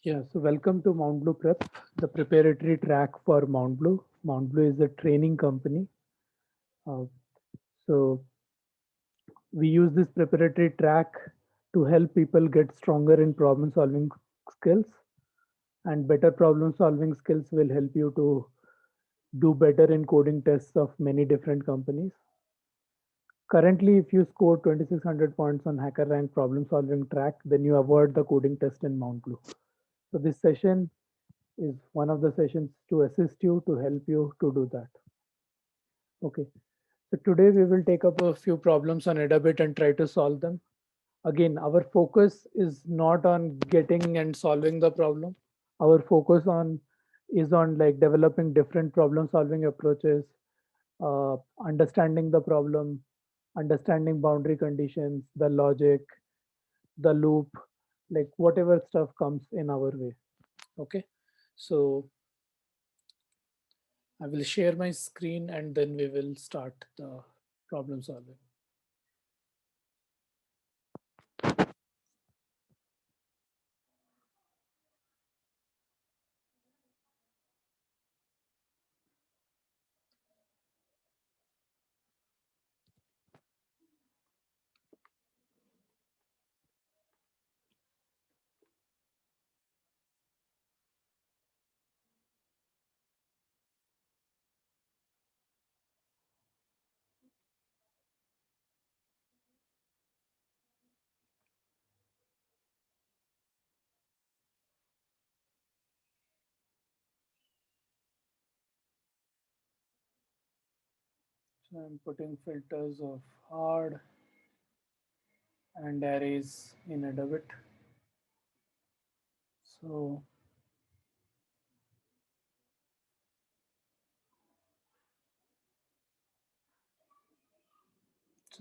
Yeah, so welcome to Mount Blue Prep, the preparatory track for Mount Blue. Mount Blue is a training company. Uh, so we use this preparatory track to help people get stronger in problem solving skills, and better problem solving skills will help you to do better in coding tests of many different companies. Currently, if you score 2600 points on HackerRank problem solving track, then you avoid the coding test in Mount Blue. So this session is one of the sessions to assist you, to help you to do that. Okay, so today we will take up a few problems on Adabit and try to solve them. Again, our focus is not on getting and solving the problem. Our focus on is on like developing different problem solving approaches, understanding the problem, understanding boundary conditions, the logic, the loop, like whatever stuff comes in our way. Okay, so I will share my screen and then we will start the problem solving. So I'm putting filters of hard and arrays in Adabit. So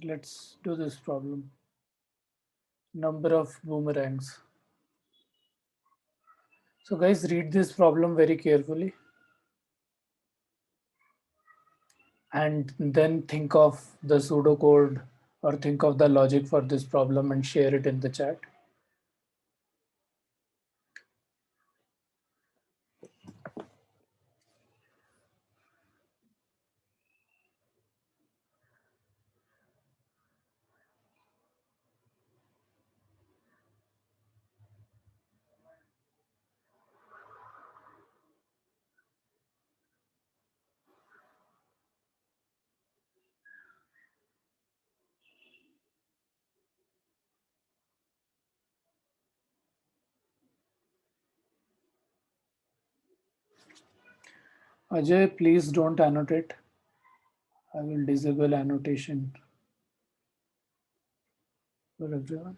let's do this problem. Number of boomerangs. So guys, read this problem very carefully and then think of the pseudocode or think of the logic for this problem and share it in the chat. Ajay, please don't annotate. I will disable annotation for everyone.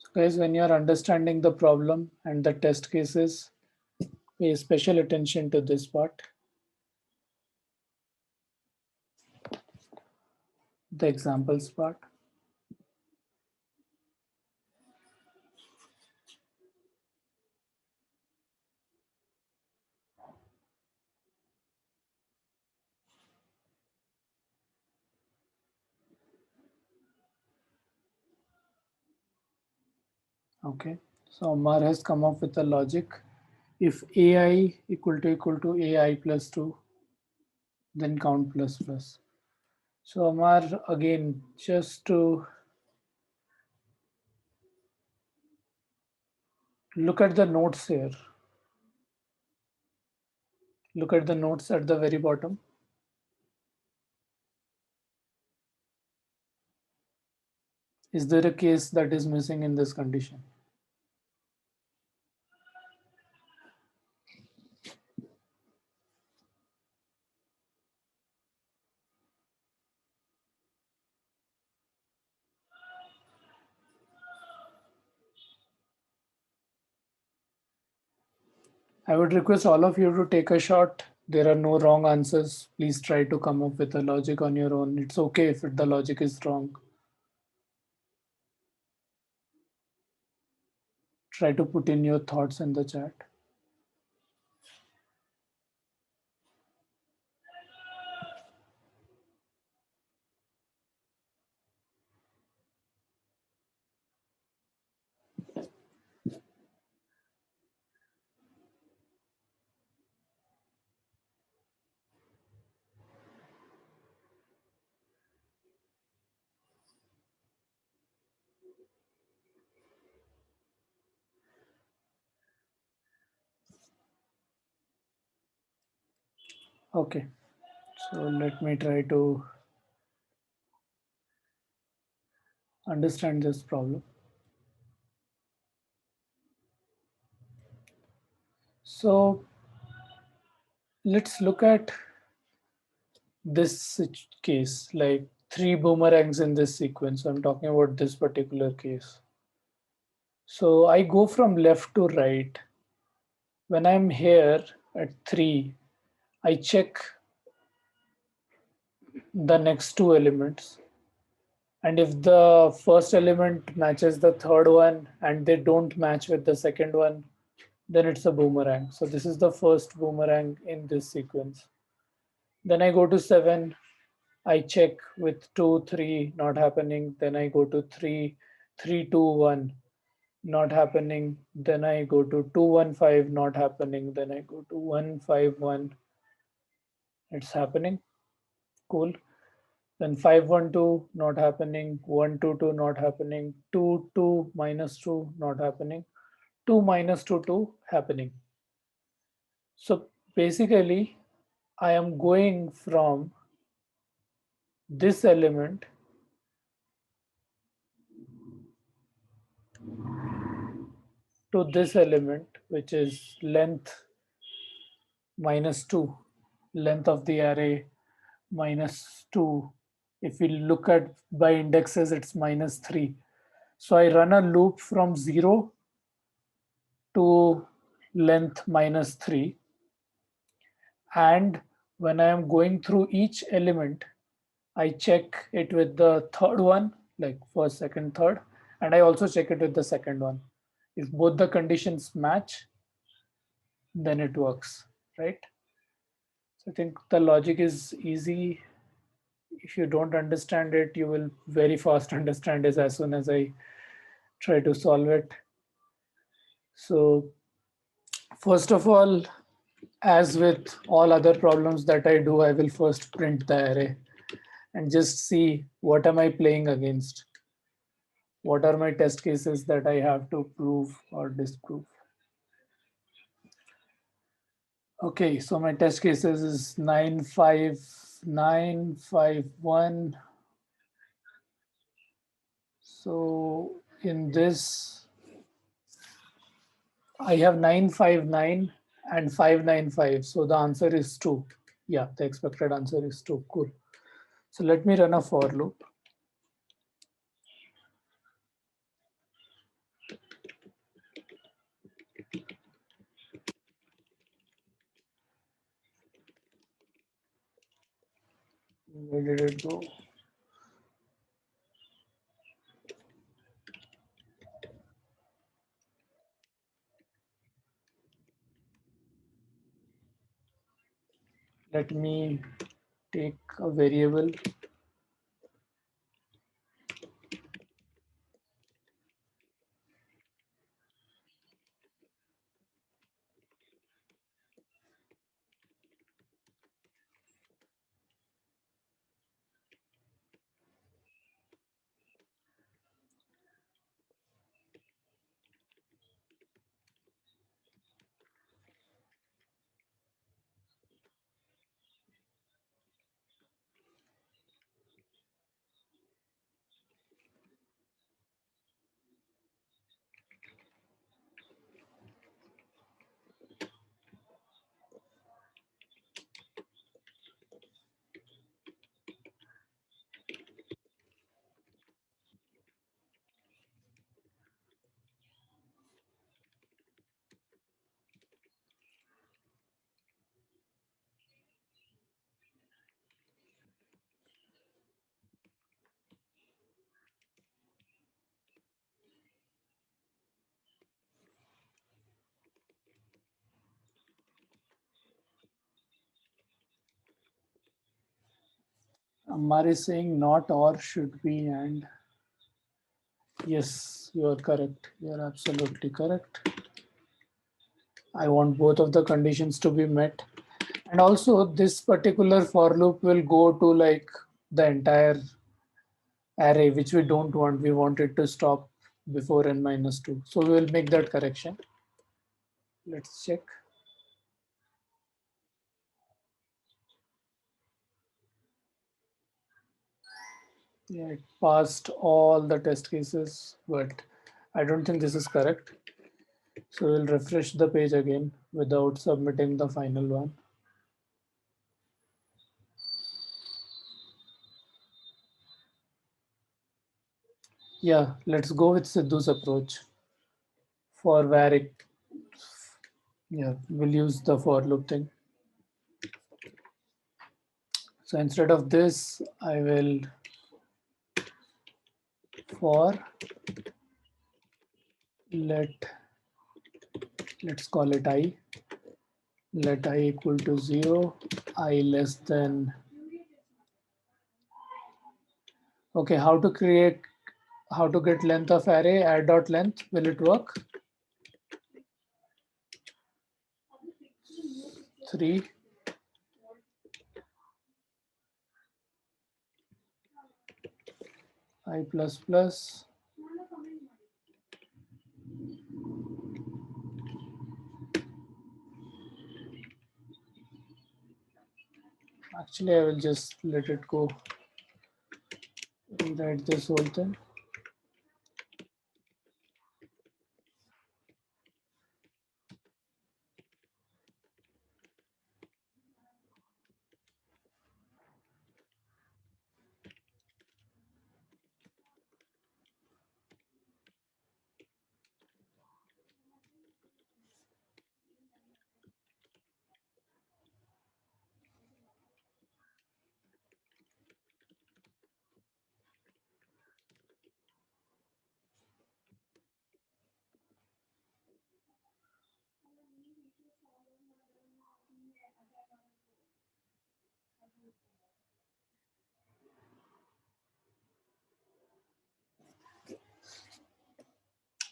So guys, when you're understanding the problem and the test cases, pay special attention to this part, the examples part. Okay, so Omar has come up with a logic. If AI equal to AI plus 2, then count plus plus. So Omar, again, just to look at the notes here. Look at the notes at the very bottom. Is there a case that is missing in this condition? I would request all of you to take a shot. There are no wrong answers. Please try to come up with a logic on your own. It's okay if the logic is wrong. Try to put in your thoughts in the chat. Okay, so let me try to understand this problem. So let's look at this case, like three boomerangs in this sequence. I'm talking about this particular case. So I go from left to right. When I'm here at 3, I check the next two elements. And if the first element matches the third one and they don't match with the second one, then it's a boomerang. So this is the first boomerang in this sequence. Then I go to 7, I check with 2, 3, not happening. Then I go to 3, 3, 2, 1, not happening. Then I go to 2, 1, 5, not happening. Then I go to 1, 5, 1, it's happening. Cool. Then 5, 1, 2, not happening. 1, 2, 2, not happening. 2, 2, minus 2, not happening. 2, minus 2, 2, happening. So basically, I am going from this element to this element, which is length minus 2, length of the array minus 2. If we look at by indexes, it's minus 3. So I run a loop from 0 to length minus 3. And when I am going through each element, I check it with the third one, like first, second, third, and I also check it with the second one. If both the conditions match, then it works, right? So I think the logic is easy. If you don't understand it, you will very fast understand it as soon as I try to solve it. So first of all, as with all other problems that I do, I will first print the array and just see what am I playing against. What are my test cases that I have to prove or disprove? Okay, so my test cases is 9, 5, 9, 5, 1. So in this, I have 959 and 595. So the answer is 2. Yeah, the expected answer is 2. Cool. So let me run a for loop. Where did it go? Let me take a variable. Ammar is saying not or should be and. Yes, you are correct. You are absolutely correct. I want both of the conditions to be met. And also this particular for loop will go to like the entire array, which we don't want. We want it to stop before n minus 2. So we will make that correction. Let's check. Yeah, it passed all the test cases, but I don't think this is correct. So we'll refresh the page again without submitting the final one. Yeah, let's go with Sidhu's approach for where it, yeah, we'll use the for loop thing. So instead of this, I will for let's call it I, let I equal to 0, I less than, okay, how to get length of array, add dot length, will it work? 3, I plus plus, actually I will just let it go, rewrite this whole thing.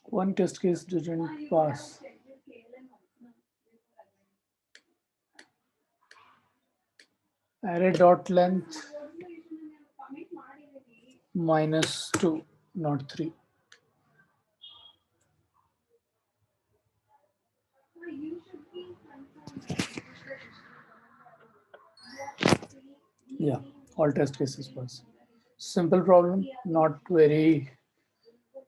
One test case didn't pass. Array dot length -2, not 3. Yeah, all test cases pass. Simple problem, not very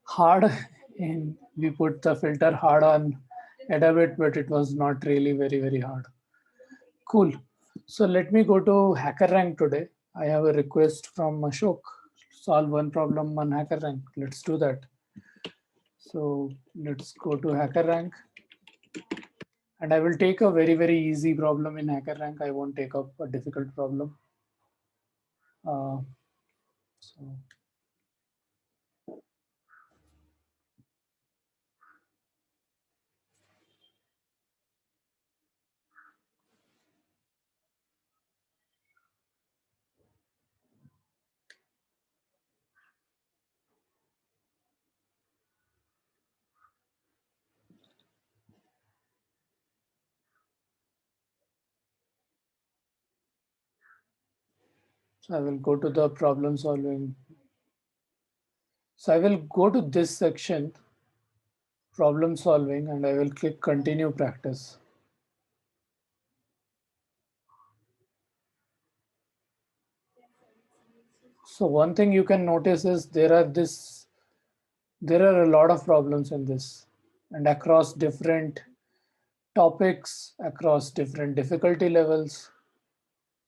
hard. And we put the filter hard on it a bit, but it was not really very hard. Cool. So let me go to HackerRank today. I have a request from Ashok. Solve one problem on HackerRank. Let's do that. So let's go to HackerRank. And I will take a very easy problem in HackerRank. I won't take up a difficult problem. So I will go to the problem solving. So I will go to this section, problem solving, and I will click continue practice. So one thing you can notice is there are a lot of problems in this, and across different topics, across different difficulty levels.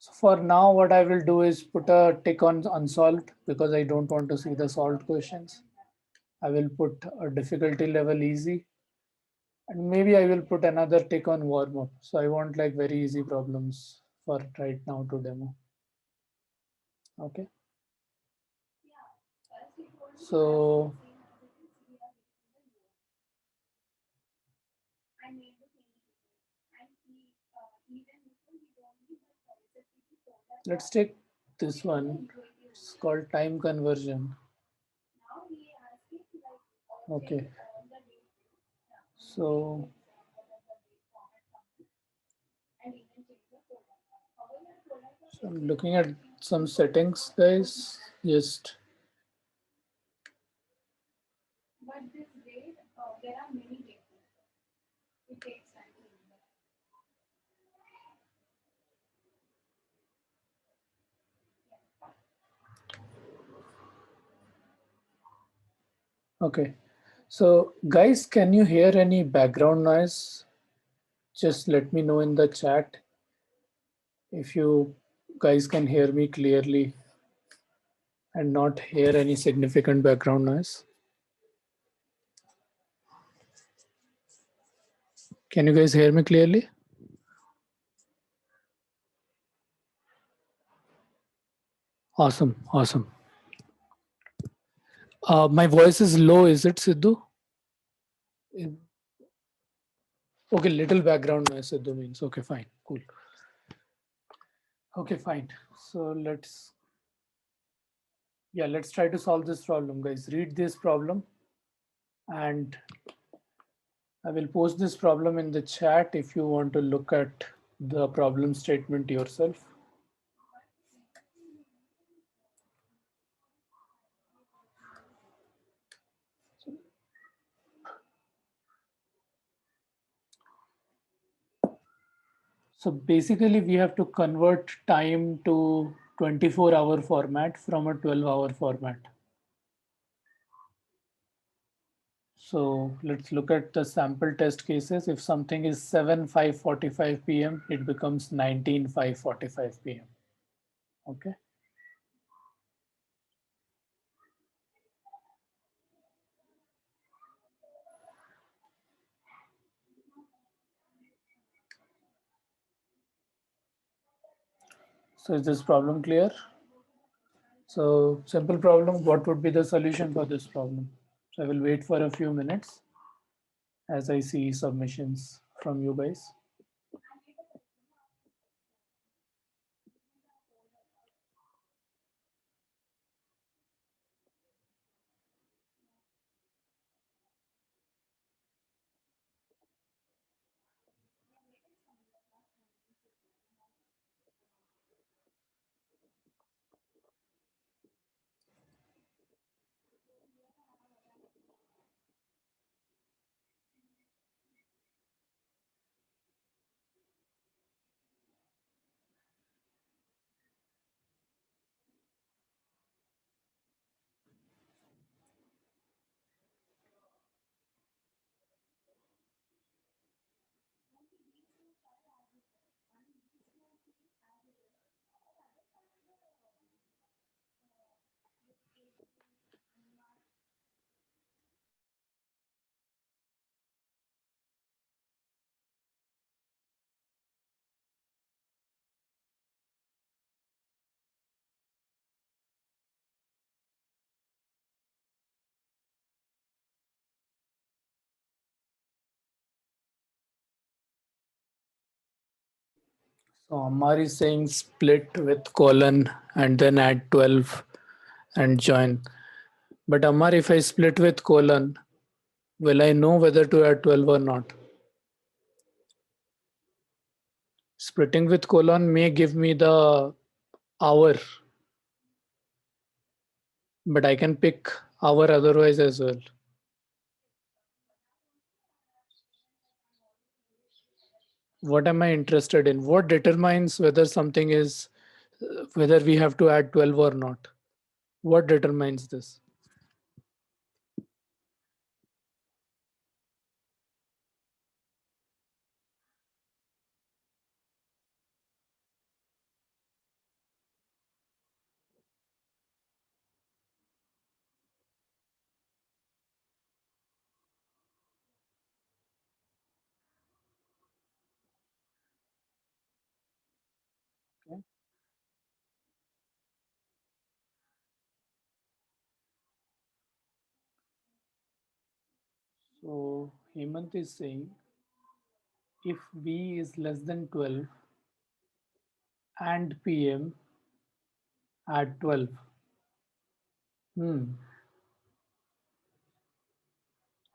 So for now, what I will do is put a tick on unsolved because I don't want to see the solved questions. I will put a difficulty level easy, and maybe I will put another tick on warm up. So I want like very easy problems for right now to demo. Okay. So let's take this one. It's called time conversion. Okay. So I'm looking at some settings, guys. Just okay. So guys, can you hear any background noise? Just let me know in the chat if you guys can hear me clearly and not hear any significant background noise. Can you guys hear me clearly? Awesome, awesome. My voice is low, is it, Sidhu? Okay, little background noise, Sidhu means. Okay, fine, cool. Okay, fine. So let's try to solve this problem, guys. Read this problem and I will post this problem in the chat if you want to look at the problem statement yourself. So basically we have to convert time to 24-hour format from a 12-hour format. So let's look at the sample test cases. If something is 7:5:45 p.m., it becomes 19:5:45 p.m. Okay. So is this problem clear? So simple problem, what would be the solution for this problem? So I will wait for a few minutes as I see submissions from you guys. So Amar is saying split with colon and then add 12 and join. But Amar, if I split with colon, will I know whether to add 12 or not? Splitting with colon may give me the hour, but I can pick hour otherwise as well. What am I interested in? What determines whether something is, whether we have to add 12 or not? What determines this? Okay. So Hemant is saying if V is less than 12 and PM, Add 12.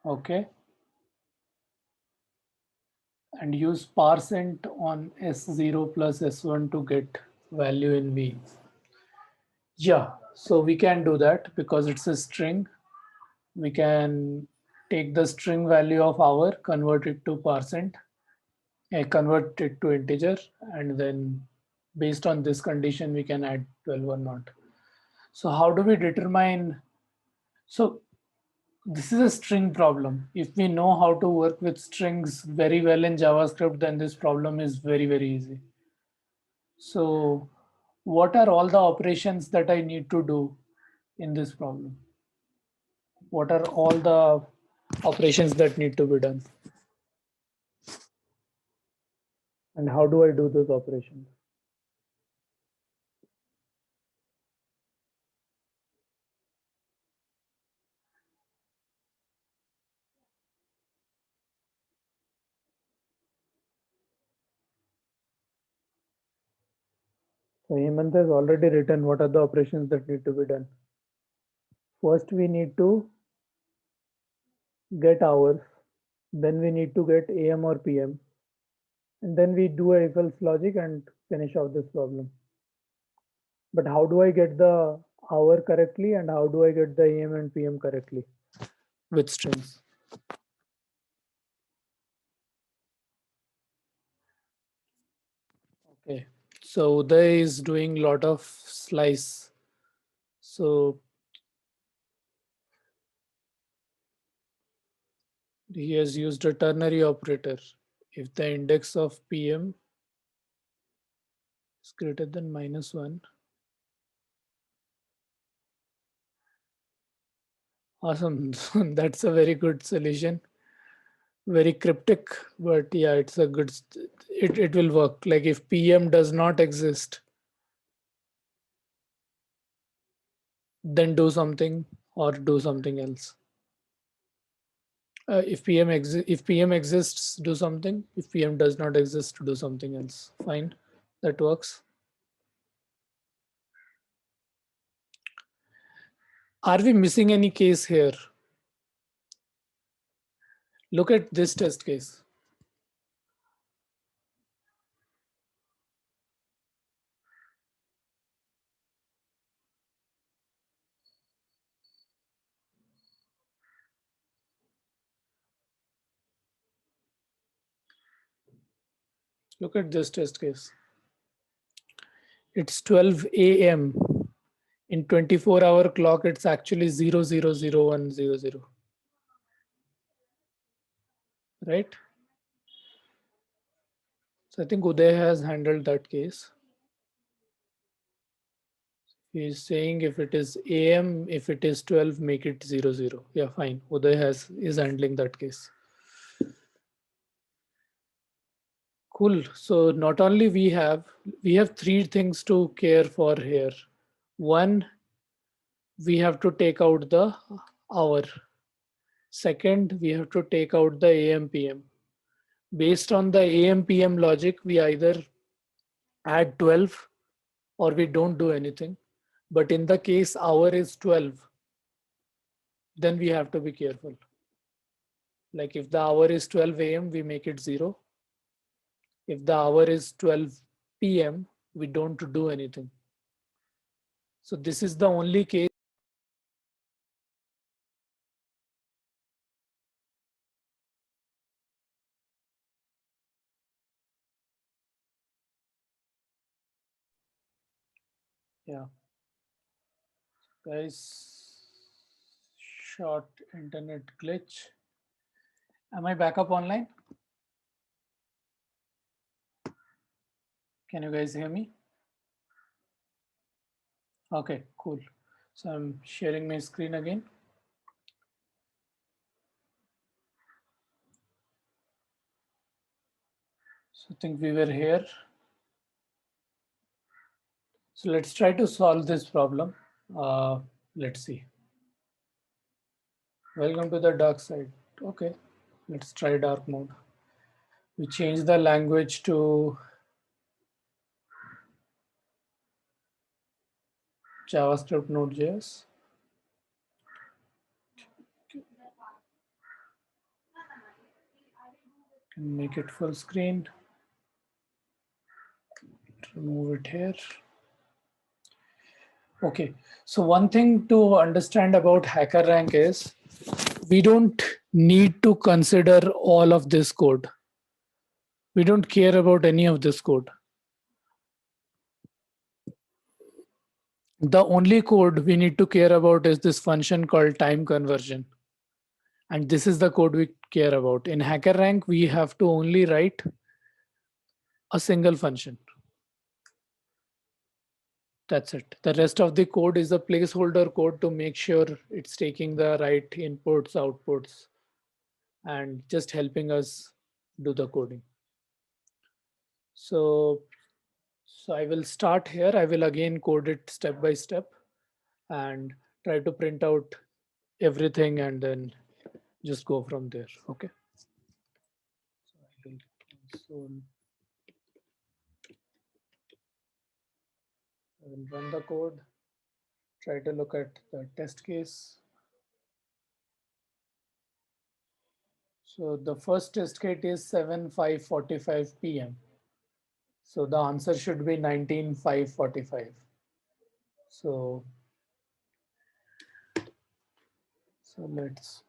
Okay. And use parseInt on S0 plus S1 to get value in V. Yeah, so we can do that because it's a string. We can take the string value of hour, convert it to parseInt, convert it to integer, and then based on this condition, we can add 12 or not. So how do we determine? So this is a string problem. If we know how to work with strings very well in JavaScript, then this problem is very, very easy. So what are all the operations that I need to do in this problem? What are all the operations that need to be done? And how do I do those operations? So Hemant has already written what are the operations that need to be done. First, we need to get hours. Then we need to get AM or PM. And then we do a if else logic and finish off this problem. But how do I get the hour correctly and how do I get the AM and PM correctly with strings? Okay, so Uday is doing a lot of slice. So he has used a ternary operator. If the index of PM is greater than -1, awesome. That's a very good solution. Very cryptic, but yeah, it's a good, it will work. Like if PM does not exist, then do something or do something else. If PM exists, do something. If PM does not exist, do something else. Fine, that works. Are we missing any case here? Look at this test case. Look at this test case. It's 12 a.m. In 24-hour clock, it's actually 000100, right? So I think Uday has handled that case. He's saying if it is AM, if it is 12, make it 00. Yeah, fine. Uday is handling that case. Cool. So not only we have three things to care for here. One, we have to take out the hour. Second, we have to take out the AM PM. Based on the AM PM logic, we either add 12 or we don't do anything. But in the case hour is 12, then we have to be careful. Like if the hour is 12 a.m., we make it 0. If the hour is 12 p.m., we don't do anything. So this is the only case. Yeah, guys, short internet glitch. Am I back up online? Can you guys hear me? Okay, cool. So I'm sharing my screen again. So I think we were here. So let's try to solve this problem. Let's see. Welcome to the dark side. Okay, let's try dark mode. We change the language to JavaScript Node.js. Make it full screen. Remove it here. Okay, so one thing to understand about HackerRank is we don't need to consider all of this code. We don't care about any of this code. The only code we need to care about is this function called time conversion. And this is the code we care about. In HackerRank, we have to only write a single function. That's it. The rest of the code is a placeholder code to make sure it's taking the right inputs, outputs, and just helping us do the coding. So I will start here. I will again code it step by step and try to print out everything and then just go from there. Okay. So I will console, I will run the code, try to look at the test case. So the first test case is 7:5:45 p.m. So the answer should be 19:5:45. So let's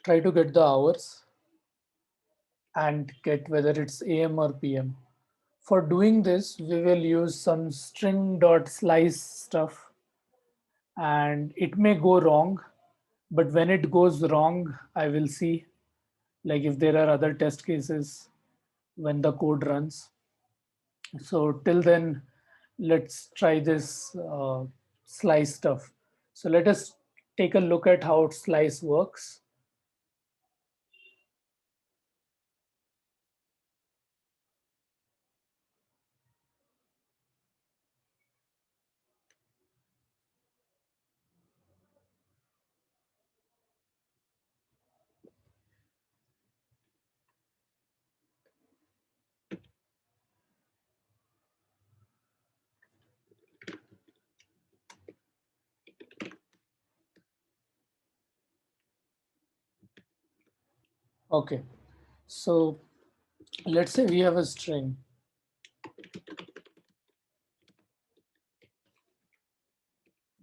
try to get the hours and get whether it's AM or PM. For doing this, we will use some string.slice stuff and it may go wrong, but when it goes wrong, I will see like if there are other test cases when the code runs. So till then, let's try this slice stuff. So let us take a look at how slice works. Okay, so let's say we have a string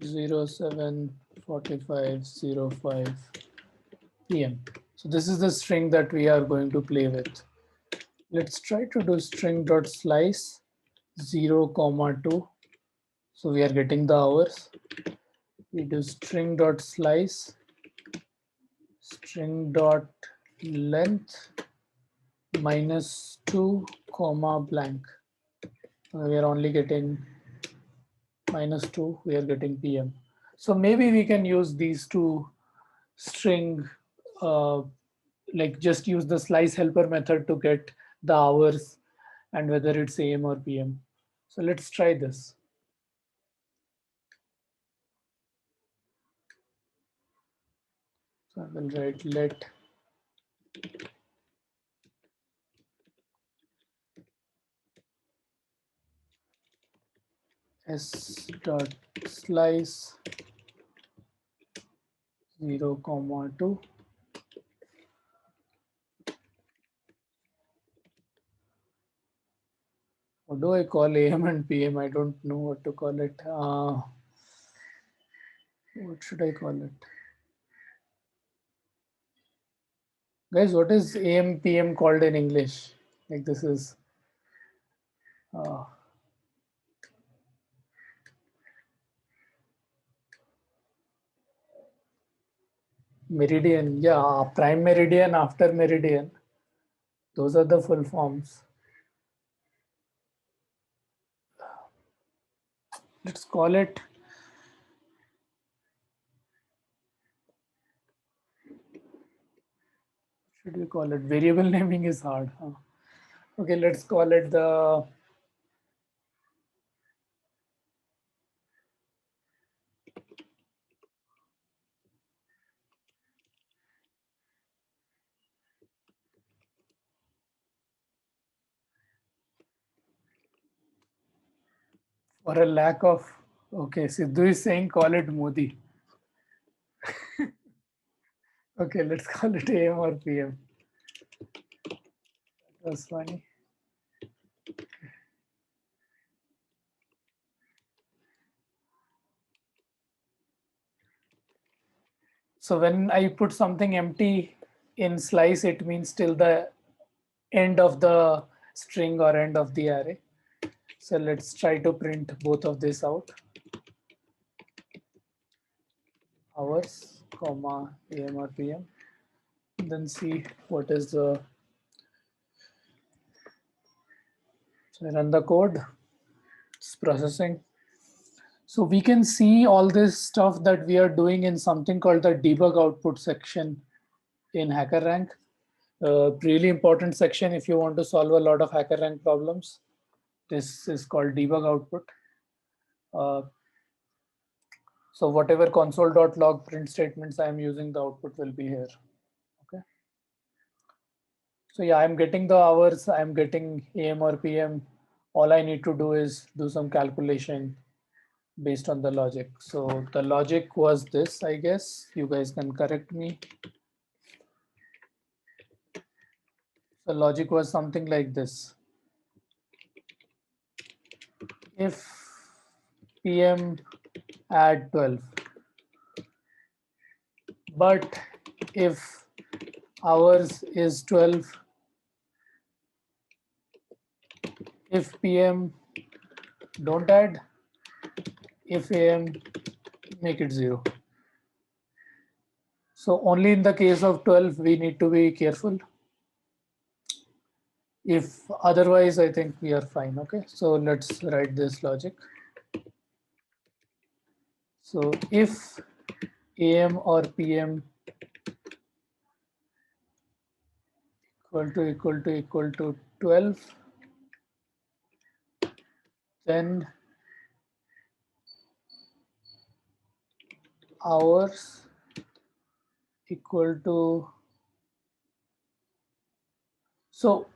07:45:05 p.m. So this is the string that we are going to play with. Let's try to do string.slice 0:2. So we are getting the hours. We do string.slice string.length -2 comma blank. We are only getting -2. We are getting PM. So maybe we can use these two string, like just use the slice helper method to get the hours and whether it's AM or PM. So let's try this. So I will write let s dot slice 0:2. What do I call AM and PM? I don't know what to call it. What should I call it? Guys, what is AM, PM called in English? Like this is uh, meridian. Yeah, prime meridian, after meridian. Those are the full forms. Let's call it. Should we call it? Variable naming is hard. Huh? Okay, let's call it the for a lack of Okay, Sidhu is saying call it Modi. Okay, let's call it AM or PM. That was funny. So when I put something empty in slice, it means till the end of the string or end of the array. So let's try to print both of this out. Hours, comma, AM or PM. Then see what is the, so I run the code, it's processing. So we can see all this stuff that we are doing in something called the debug output section in HackerRank. Really important section if you want to solve a lot of HackerRank problems. This is called debug output. So whatever console.log print statements I am using, the output will be here. Okay. So yeah, I'm getting the hours, I'm getting AM or PM. All I need to do is do some calculation based on the logic. So the logic was this, I guess. You guys can correct me. The logic was something like this. If PM add 12, but if hours is 12, if PM don't add, if AM make it 0. So only in the case of 12 we need to be careful. If otherwise, I think we are fine. Okay, so let's write this logic. So if AM or PM equal to 12, then hours equal to, so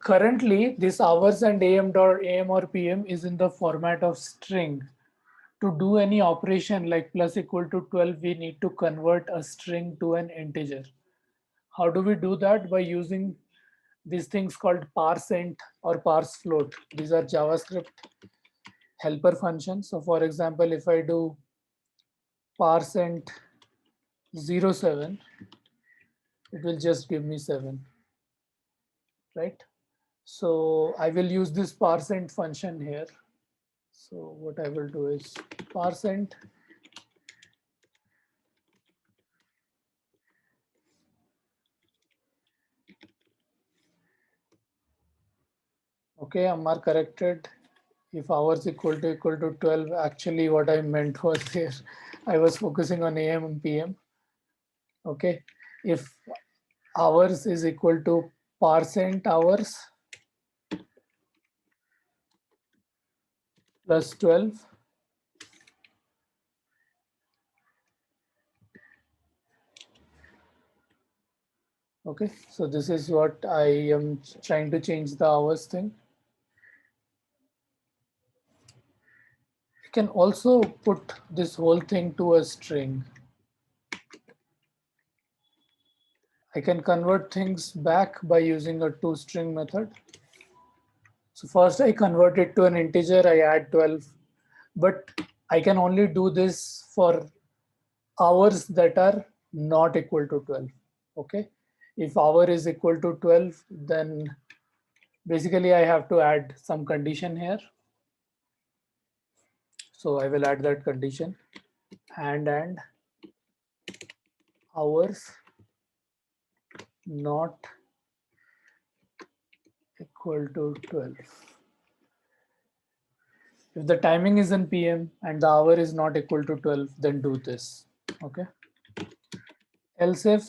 currently this hours and AM or PM is in the format of string. To do any operation like plus equal to 12, we need to convert a string to an integer. How do we do that? By using these things called parseInt or parsefloat. These are JavaScript helper functions. So for example, if I do parseInt 07, it will just give me 7, right? So I will use this parseInt function here. So what I will do is parseInt okay, Ammar corrected. If hours equal to 12, actually what I meant was here, I was focusing on AM and PM. Okay, if hours is equal to parseInt hours plus 12, okay, so this is what I am trying to change the hours thing. You can also put this whole thing to a string. I can convert things back by using a toString method. So first I convert it to an integer, I add 12, but I can only do this for hours that are not equal to 12. Okay, if hour is equal to 12, then basically I have to add some condition here. So I will add that condition and hours not equal to 12. If the timing is in PM and the hour is not equal to 12, then do this. Okay. Else if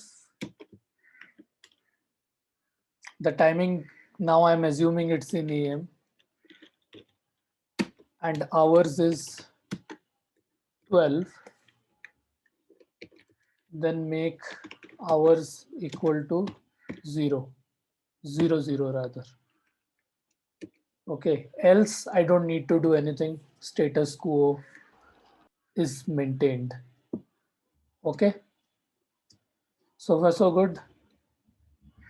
the timing, now I'm assuming it's in AM and hours is 12, then make hours equal to 0, 0, 0 rather. Okay, else I don't need to do anything, status quo. is maintained. Okay, so far so good.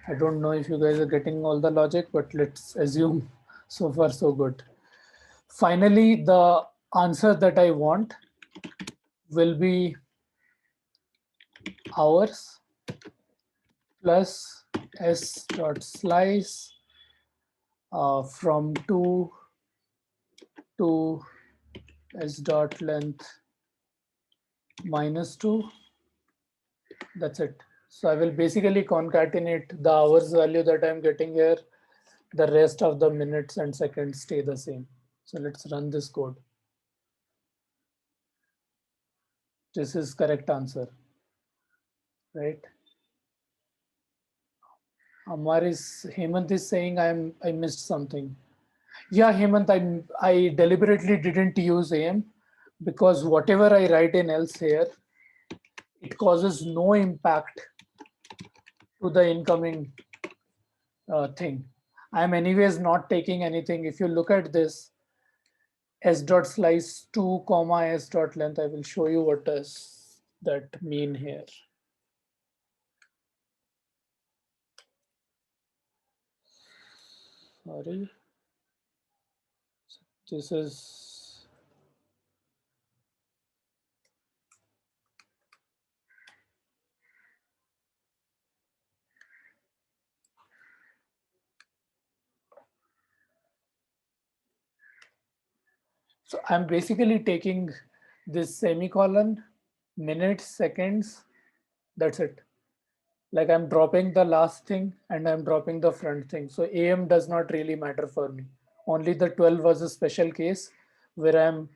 I don't know if you guys are getting all the logic, but let's assume so far so good. Finally, the answer that I want will be hours plus s dot slice from 2 to s dot length minus 2. That's it. So I will basically concatenate the hours value that I'm getting here. The rest of the minutes and seconds stay the same. So let's run this code. This is correct answer, right? Hemant is saying I missed something. Yeah, Hemant, I deliberately didn't use AM because whatever I write in else here, it causes no impact to the incoming thing. I'm anyways not taking anything. If you look at this, s dot slice 2 comma s dot length, I will show you what does that mean here. Sorry. This is so I'm basically taking this semicolon, minutes, seconds, that's it. Like I'm dropping the last thing and I'm dropping the front thing. So AM does not really matter for me. Only the 12 was a special case where I'm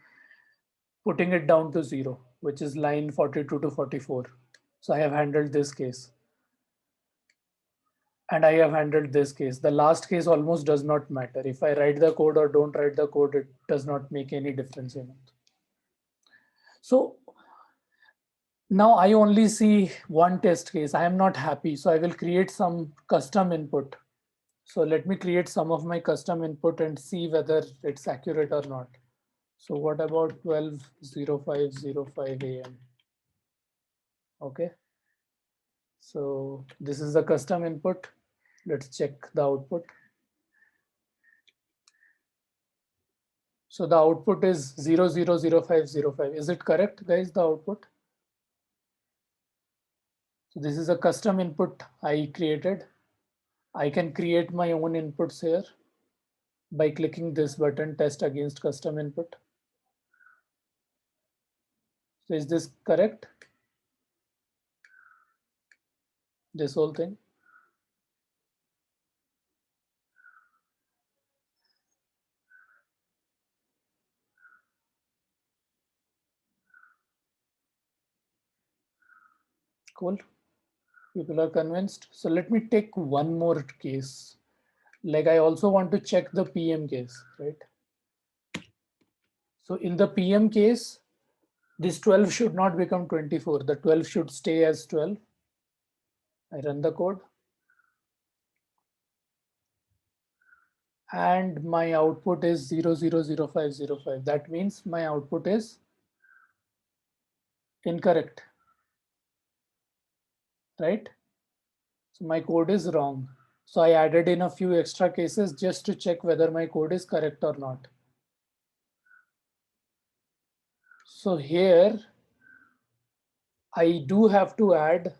putting it down to 0, which is line 42 to 44. So I have handled this case. And I have handled this case. The last case almost does not matter. If I write the code or don't write the code, it does not make any difference in it. So now I only see one test case. I am not happy. So I will create some custom input. So let me create some of my custom input and see whether it's accurate or not. So what about 12:05:05 a.m. Okay. So this is the custom input. Let's check the output. So the output is 000505. Is it correct, guys, the output? So this is a custom input I created. I can create my own inputs here by clicking this button, test against custom input. So is this correct? This whole thing? Cool. People are convinced. So let me take one more case. Like I also want to check the PM case, right? So in the PM case, this 12 should not become 24. The 12 should stay as 12. I run the code. And my output is 000505. That means my output is incorrect, right? So my code is wrong. So I added in a few extra cases just to check whether my code is correct or not. So here I do have to add,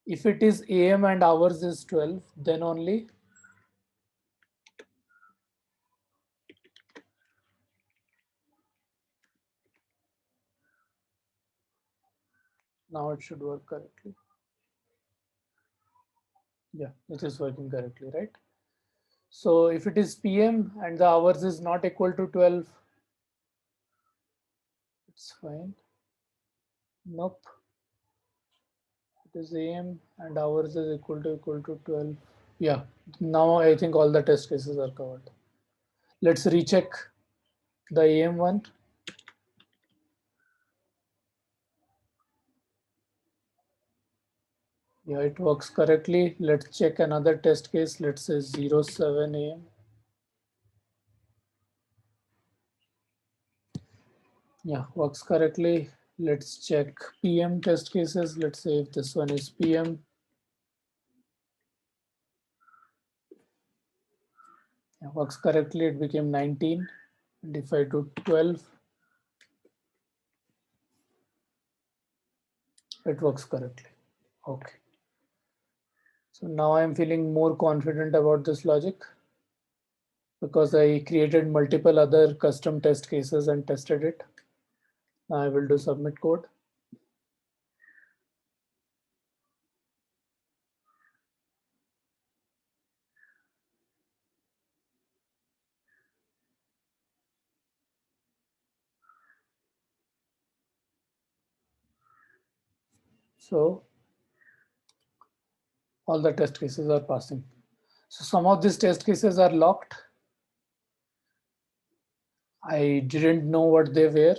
if it is AM and hours is 12, then only now it should work correctly. Yeah, it is working correctly, right? So if it is PM and the hours is not equal to 12, it's fine. Nope. It is AM and hours is equal to 12. Yeah, now I think all the test cases are covered. Let's recheck the AM one. Yeah, it works correctly. Let's check another test case. Let's say 07 AM. Yeah, works correctly. Let's check PM test cases. Let's say if this one is PM. Yeah, works correctly. It became 19. And if I do 12, it works correctly. Okay. So now I'm feeling more confident about this logic because I created multiple other custom test cases and tested it. Now I will do submit code. So all the test cases are passing. So some of these test cases are locked. I didn't know what they were.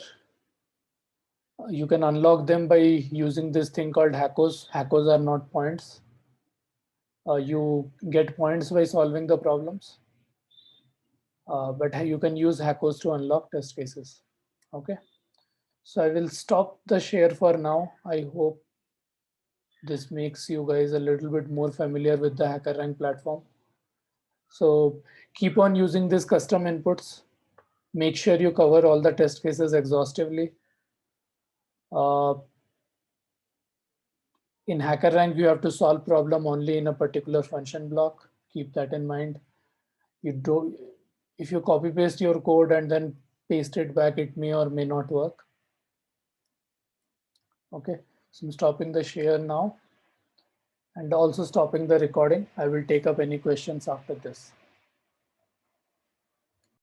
You can unlock them by using this thing called hackos. Hackos are not points. You get points by solving the problems, but you can use hackos to unlock test cases. Okay, so I will stop the share for now. I hope this makes you guys a little bit more familiar with the HackerRank platform. So keep on using these custom inputs. Make sure you cover all the test cases exhaustively. Uh, in HackerRank, you have to solve problem only in a particular function block. Keep that in mind. You do, if you copy paste your code and then paste it back, it may or may not work. Okay, so I'm stopping the share now and also stopping the recording. I will take up any questions after this.